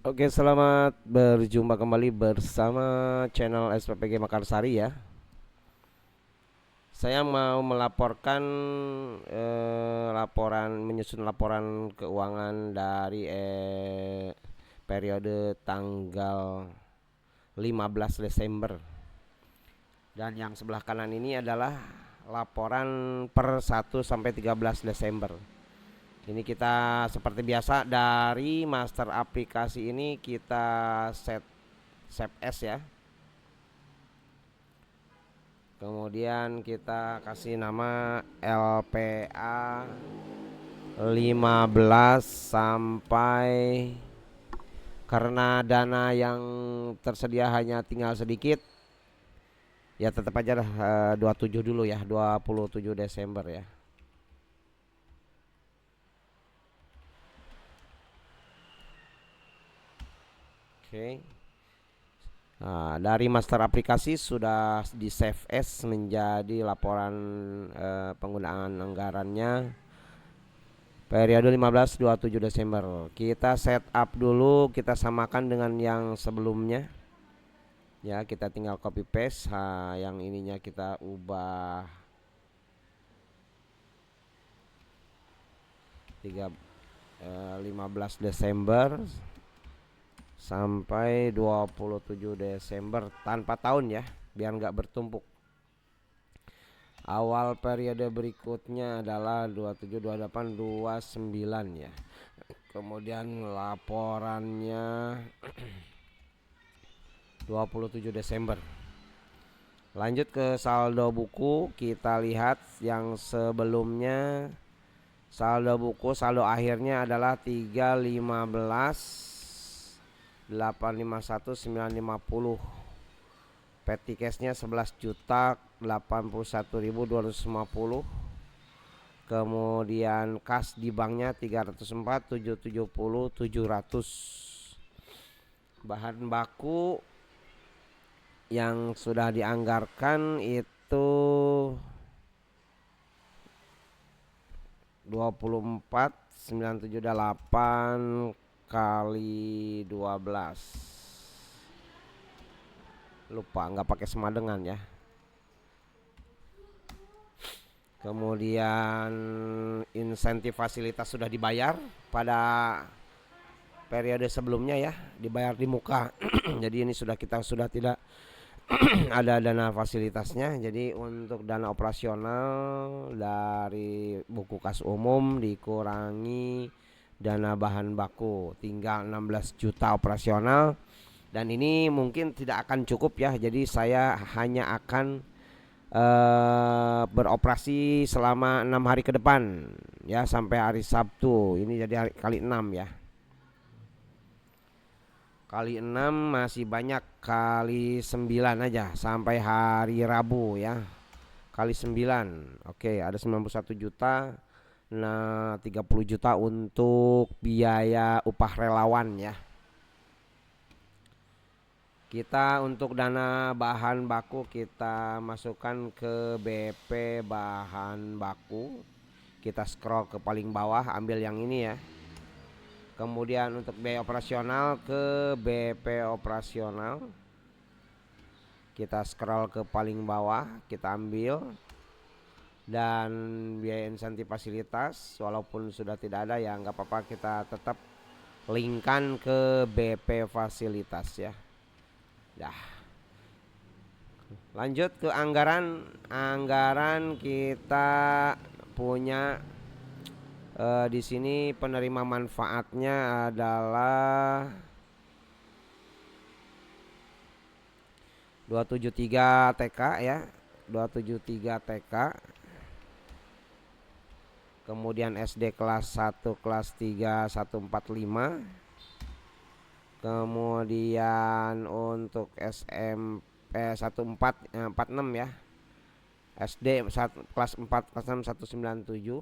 Oke, selamat berjumpa kembali bersama channel SPPG Makarsari ya. Saya mau melaporkan menyusun laporan keuangan dari periode tanggal 15 Desember. Dan yang sebelah kanan ini adalah laporan per 1 sampai 13 Desember. Ini kita seperti biasa dari master aplikasi ini kita save as ya. Kemudian kita kasih nama LPA 15 sampai, karena dana yang tersedia hanya tinggal sedikit, ya tetap aja lah 27 dulu ya, 27 Desember ya. Oke. Nah, dari master aplikasi sudah di save as menjadi laporan penggunaan anggarannya periode 15-27 Desember. Kita setup dulu, kita samakan dengan yang sebelumnya. Ya, kita tinggal copy paste. Yang ininya kita ubah 15 Desember sampai 27 Desember tanpa tahun ya, biar nggak bertumpuk. Awal periode berikutnya adalah 27, 28, 29 ya. Kemudian laporannya 27 Desember. Lanjut ke saldo buku, kita lihat yang sebelumnya. Saldo buku, saldo akhirnya adalah 315 851 950. Petty cashnya 11.81.250. Kemudian kas di banknya 304 770 700. Bahan baku yang sudah dianggarkan itu 24.978 kali 12. Lupa nggak pakai semadengan ya. Kemudian insentif fasilitas sudah dibayar pada periode sebelumnya ya, dibayar di muka. Jadi ini kita sudah tidak ada dana fasilitasnya. Jadi untuk dana operasional dari buku kas umum dikurangi dana bahan baku, tinggal 16 juta operasional. Dan ini mungkin tidak akan cukup ya. Jadi saya hanya akan beroperasi selama 6 hari ke depan ya, sampai hari Sabtu. Ini jadi kali 6 ya. Kali 6 masih banyak, kali 9 aja sampai hari Rabu ya. Kali 9. Oke, ada 91 juta. Nah, 30 juta untuk biaya upah relawan ya. Kita untuk dana bahan baku kita masukkan ke BP bahan baku. Kita scroll ke paling bawah, ambil yang ini ya. Kemudian untuk biaya operasional ke BP operasional. Kita scroll ke paling bawah, kita ambil. Dan biaya insentif fasilitas walaupun sudah tidak ada ya nggak apa-apa, kita tetap linkkan ke BP fasilitas ya. Dah. Lanjut ke anggaran. Anggaran kita punya di sini penerima manfaatnya adalah 273 TK ya. 273 TK. Kemudian SD kelas 1 kelas 3 145. Kemudian untuk SMP 46 ya. SD kelas 4 kelas 6 197.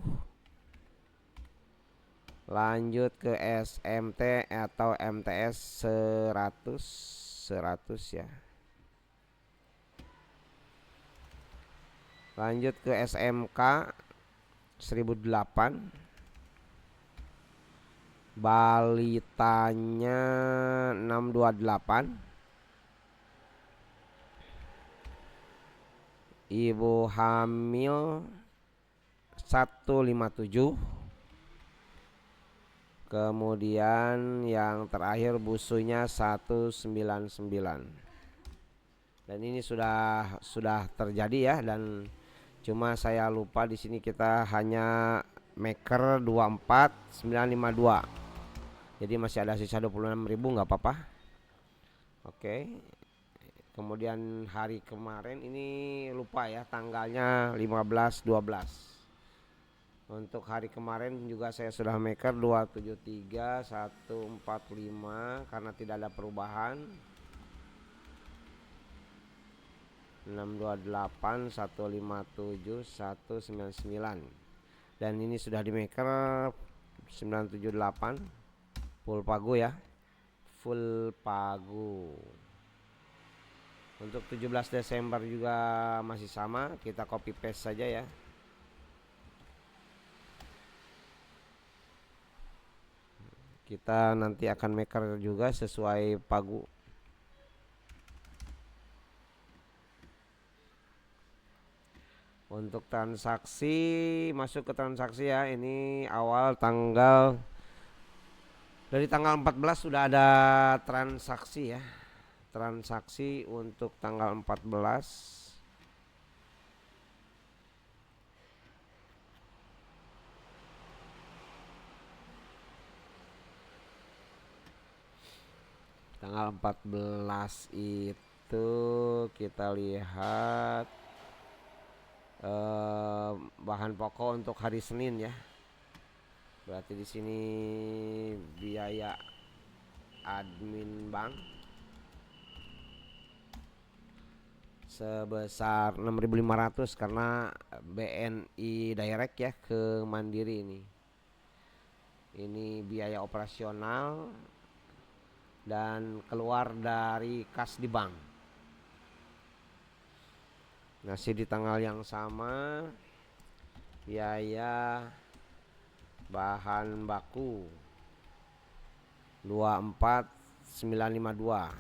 Lanjut ke SMT atau MTS 100 ya. Lanjut ke SMK 1008. Balitanya 628. Ibu hamil 157. Kemudian yang terakhir busunya 199. Dan ini sudah terjadi ya, dan cuma saya lupa di sini kita hanya maker 24952. Jadi masih ada sisa 26.000, nggak apa-apa. Oke. Kemudian hari kemarin ini lupa ya tanggalnya 15/12. Untuk hari kemarin juga saya sudah maker 273 145 karena tidak ada perubahan. 628 157 199. Dan ini sudah di maker 978 full pagu ya. Full pagu. Untuk 17 Desember juga masih sama, kita copy paste saja ya. Kita nanti akan maker juga sesuai pagu. Untuk transaksi, masuk ke transaksi ya. Ini awal tanggal, dari tanggal 14 sudah ada transaksi ya. Transaksi untuk tanggal 14. Tanggal 14 itu kita lihat bahan pokok untuk hari Senin ya. Berarti di sini biaya admin bank sebesar 6.500 karena BNI direct ya ke Mandiri ini. Ini biaya operasional dan keluar dari kas di bank. Masih di tanggal yang sama, biaya bahan baku 24952.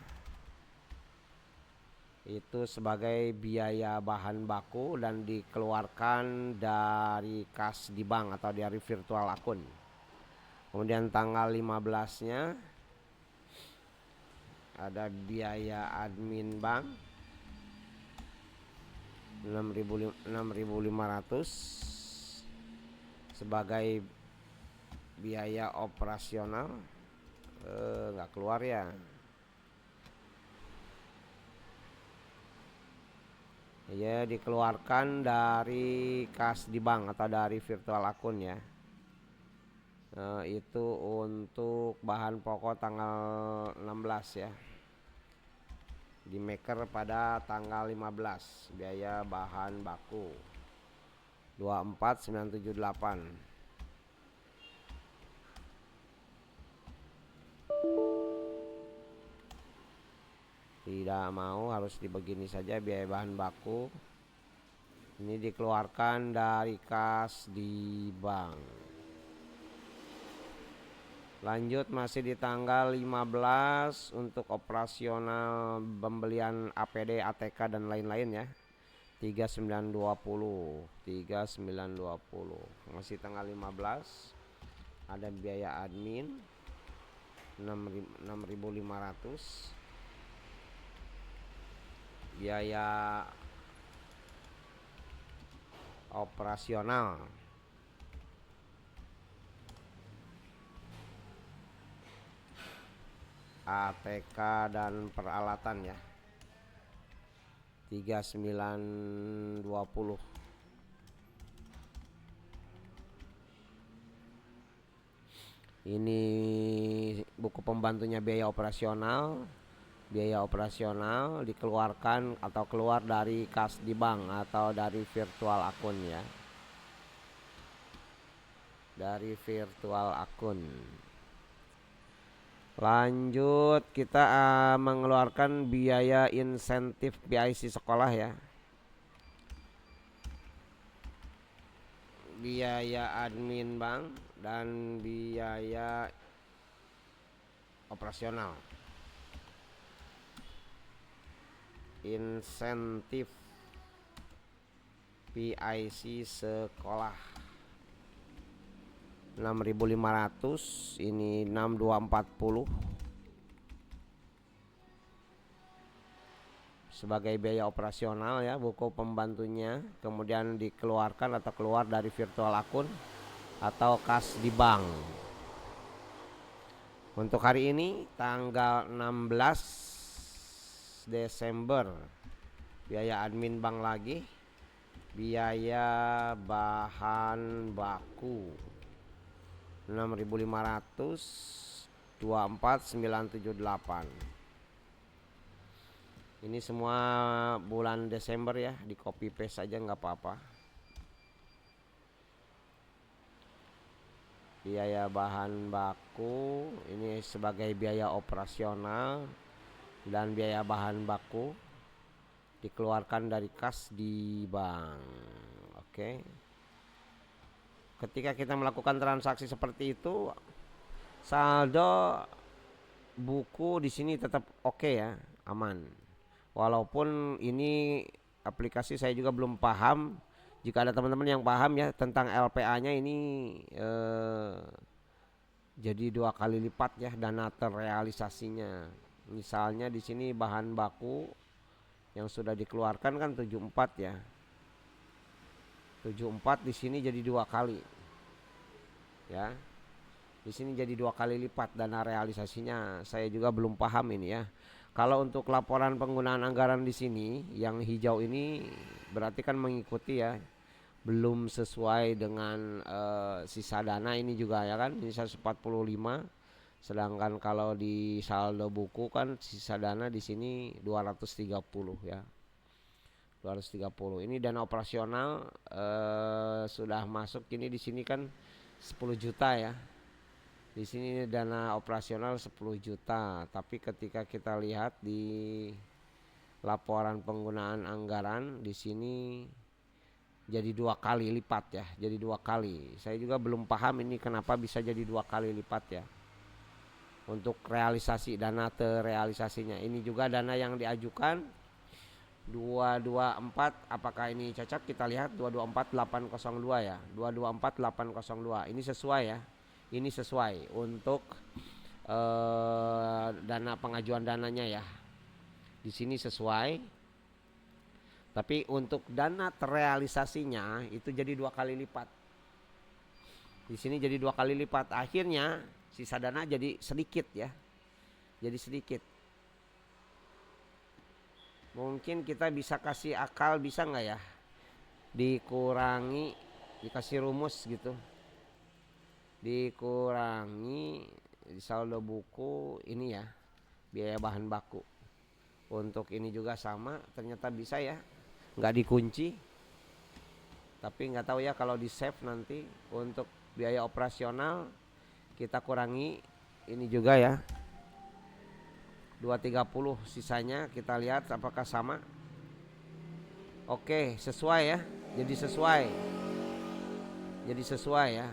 Itu sebagai biaya bahan baku dan dikeluarkan dari kas di bank atau dari virtual akun. Kemudian tanggal 15-nya ada biaya admin bank 6.500 sebagai biaya operasional. Nggak keluar ya. Ya, dikeluarkan dari kas di bank atau dari virtual akun ya. Itu untuk bahan pokok tanggal 16 ya. Di maker pada tanggal 15, biaya bahan baku 24978. Tidak mau, harus dibegini saja biaya bahan baku. Ini dikeluarkan dari kas di bank. Lanjut masih di tanggal 15 untuk operasional pembelian APD, ATK dan lain-lain ya. 3920. Masih tanggal 15. Ada biaya admin 6.500. Biaya operasional ATK dan peralatan ya 3920. Ini buku pembantunya biaya operasional. Biaya operasional dikeluarkan atau keluar dari kas di bank atau dari virtual akun ya. Dari virtual akun. Lanjut kita mengeluarkan biaya insentif BIC sekolah ya. Biaya admin bank dan biaya operasional. Insentif PIC sekolah 6.500, ini 6240 sebagai biaya operasional ya, buku pembantunya, kemudian dikeluarkan atau keluar dari virtual akun atau kas di bank. Untuk hari ini tanggal 16 Desember, biaya admin bank lagi, biaya bahan baku 6.500, 24978. Ini semua bulan Desember ya, di copy paste aja nggak apa-apa. Biaya bahan baku ini sebagai biaya operasional dan biaya bahan baku dikeluarkan dari kas di bank. Oke. Ketika kita melakukan transaksi seperti itu, saldo buku di sini tetap oke ya, aman. Walaupun ini aplikasi saya juga belum paham. Jika ada teman-teman yang paham ya tentang LPA-nya ini, jadi 2 kali lipat ya dana terrealisasinya. Misalnya di sini bahan baku yang sudah dikeluarkan kan 74 ya. 74 di sini jadi 2 kali. Ya. Di sini jadi 2 kali lipat dana realisasinya. Saya juga belum paham ini ya. Kalau untuk laporan penggunaan anggaran di sini yang hijau ini berarti kan mengikuti ya. Belum sesuai dengan sisa dana ini juga ya kan. Ini 145. Sedangkan kalau di saldo buku kan sisa dana di sini 230 ya. 230. Ini dana operasional sudah masuk, ini di sini kan 10 juta ya. Di sini dana operasional 10 juta, tapi ketika kita lihat di laporan penggunaan anggaran di sini jadi 2 kali lipat ya. Jadi 2 kali. Saya juga belum paham ini kenapa bisa jadi 2 kali lipat ya. Untuk realisasi dana terrealisasinya, ini juga dana yang diajukan 224, apakah ini cocok? Kita lihat 224802 ya, 224802 ini sesuai ya, ini sesuai untuk dana pengajuan dananya ya, di sini sesuai. Tapi untuk dana terrealisasinya itu jadi 2 kali lipat, di sini jadi 2 kali lipat, akhirnya sisa dana jadi sedikit ya, jadi sedikit. Mungkin kita bisa kasih akal, bisa nggak ya dikurangi, dikasih rumus gitu, dikurangi saldo buku ini ya, biaya bahan baku. Untuk ini juga sama, ternyata bisa ya, nggak dikunci. Tapi nggak tahu ya kalau di save nanti. Untuk biaya operasional kita kurangi ini juga ya, 230, sisanya kita lihat apakah sama. Oke, sesuai ya, jadi sesuai, jadi sesuai ya,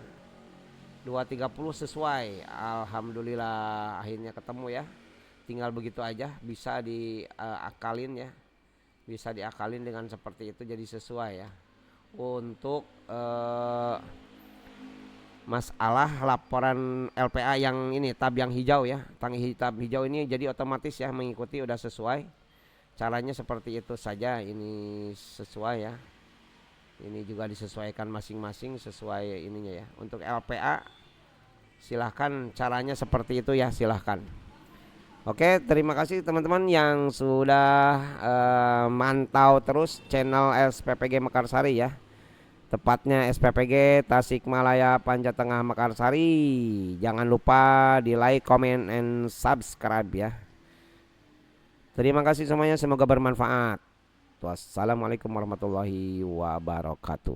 230 sesuai. Alhamdulillah akhirnya ketemu ya, tinggal begitu aja, bisa diakalin ya, bisa diakalin dengan seperti itu jadi sesuai ya. Untuk masalah laporan LPA yang ini tab yang hijau ya, tab hijau ini jadi otomatis ya mengikuti, udah sesuai. Caranya seperti itu saja, ini sesuai ya. Ini juga disesuaikan masing-masing sesuai ininya ya. Untuk LPA silahkan caranya seperti itu ya, silahkan. Oke, terima kasih teman-teman yang sudah mantau terus channel SPPG Mekarsari ya. Tepatnya SPPG Tasikmalaya Panjat Tengah Mekarsari. Jangan lupa di like, comment, and subscribe ya. Terima kasih semuanya, semoga bermanfaat. Wassalamualaikum warahmatullahi wabarakatuh.